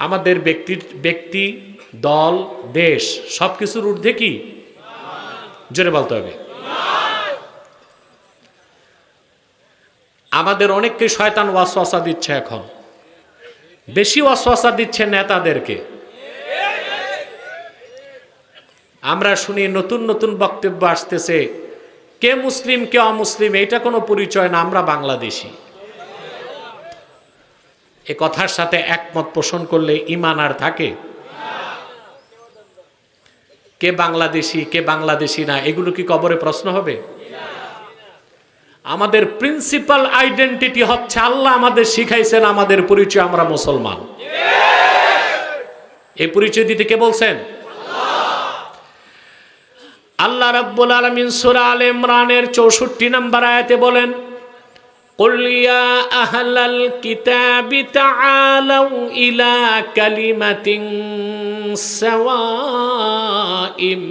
আমাদের ব্যক্তি, দল, দেশ সবকিছুর ঊর্ধ্বে কি? জোরে বলতে হবে। আমাদের অনেককে শয়তান ওয়াসওয়াসা দিচ্ছে, এখন বেশি ওয়াসওয়াসা দিচ্ছে নেতাদেরকে। আমরা শুনি নতুন নতুন বক্তব্য আসতেছে, কে মুসলিম কে অমুসলিম এটা কোনো পরিচয় না, আমরা বাংলাদেশি। এ কথার সাথে একমত পোষণ করলে ঈমান আর থাকে? কে বাংলাদেশি কে বাংলাদেশি না এগুলো কি কবরে প্রশ্ন হবে? আমাদের প্রিন্সিপাল আইডেন্টিটি হচ্ছে আল্লাহ আমাদের শিখাইছেন, আমাদের পরিচয় আমরা মুসলমান। এই পরিচয় দিতে কে বলছেন? আল্লাহ রাব্বুল আলামিন সূরা আলে ইমরানের 64 নম্বর আয়াতে বলেন, কুল ইয়া আহলাল কিতাবি তাআলাউ ইলা কালিমাতিন সাওয়াইম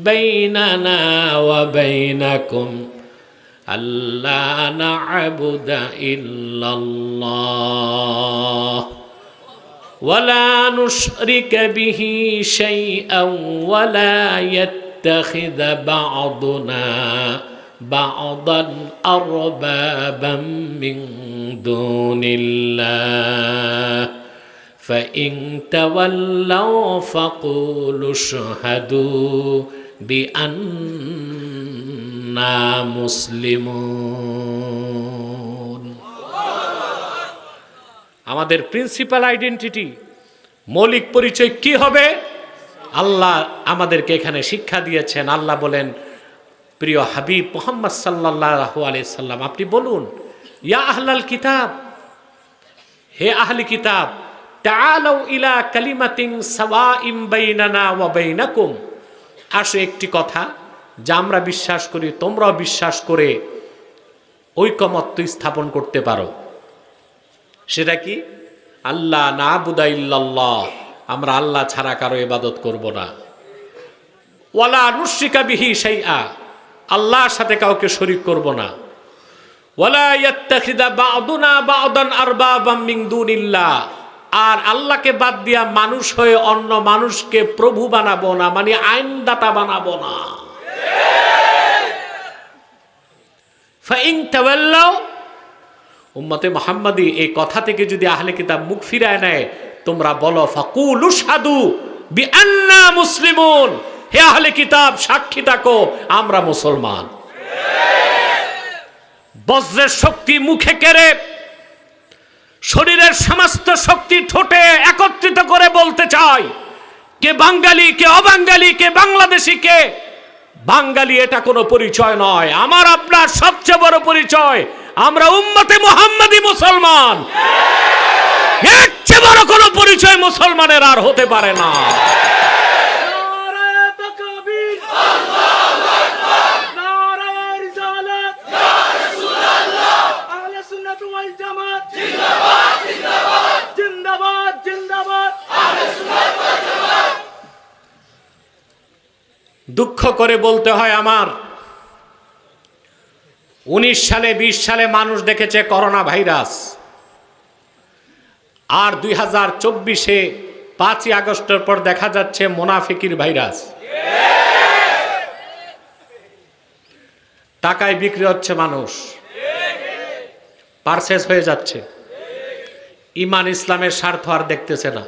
বাইনানা ওয়া বাইনাকুম আল্লা না'বুদা ইল্লাল্লাহ ওয়া লা নুশরিকা বিহি শাইআন ওয়া লা ইয়াত্তাখিযা বা'দুনা বা'দান আরবাবাম মিন দুনিল্লাহ ফাইন তাওয়াল্লাউ ফাকুলু শাহাদু বিআন্না মুসলিমুন। আমাদের প্রিন্সিপাল আইডেন্টিটি, মৌলিক পরিচয় কি হবে? আল্লাহ আমাদেরকে এখানে শিক্ষা দিয়েছেন। আল্লাহ বলেন, প্রিয় হাবিব মুহাম্মদ সাল্লাল্লাহু আলাইহি সাল্লাম আপনি বলুন, ইয়া আহলাল কিতাব, হে আহলি কিতাব, তাআলাউ ইলা কালিমাতিন সাওয়াইম বাইনানা ওয়া বাইনাকুম, আসো একটি কথা যা আমরা বিশ্বাস করি তোমরাও বিশ্বাস করে ঐকমত্য স্থাপন করতে পারো। সেটা কি? আল্লাহ না'বুদা ইল্লাল্লাহ, আমরা আল্লাহ ছাড়া কারো ইবাদত করব না। ওয়ালা নুশরিকা বিহি শাইআ, আল্লাহর সাথে কাউকে শরীক করব না। ওয়ালা ইয়াত্তাখিযা বা'দুনা বা'দান আরবাবাম মিন দুনিল্লাহ, আর আল্লাহকে বাদ দিয়া মানুষ হয়ে অন্য মানুষকে প্রভু বানাবো না, মানে আইনদাতা বানাবো না। ফাইন তাওয়াল্লাউ, উম্মতে মুহাম্মাদি এই কথা থেকে যদি আহলে কিতাব মুখ ফিরায় নেয়, তোমরা বলো ফাকুলু শাহাদু বিআন্না মুসলিমুন, হে আহলে কিতাব সাক্ষী থাকো আমরা মুসলমান। বজ্রের শক্তি মুখে কেড়ে শরীরের সমস্ত শক্তি ঠোঁটে একত্রিত করে বলতে চাই, কে বাঙালি কে অবাঙালি, কে বাংলাদেশি কে বাঙালি, এটা কোনো পরিচয় নয়। আমার আপনার সবচেয়ে বড় পরিচয় আমরা উম্মতে মুহাম্মাদি মুসলমান। এর চেয়ে বড় কোনো পরিচয় মুসলমানের আর হতে পারে না। দুঃখ করে বলতে হয়, আমার 19 সালে 20 সালে মানুষ দেখেছে করোনা ভাইরাস, আর 2024-এ 5ই আগস্টের পর দেখা যাচ্ছে মুনাফিকির ভাইরাস। টাকায় বিক্রি হচ্ছে, মানুষ পারচেজ হয়ে যাচ্ছে, ঈমান ইসলামের স্বার্থ আর দেখতেছে না।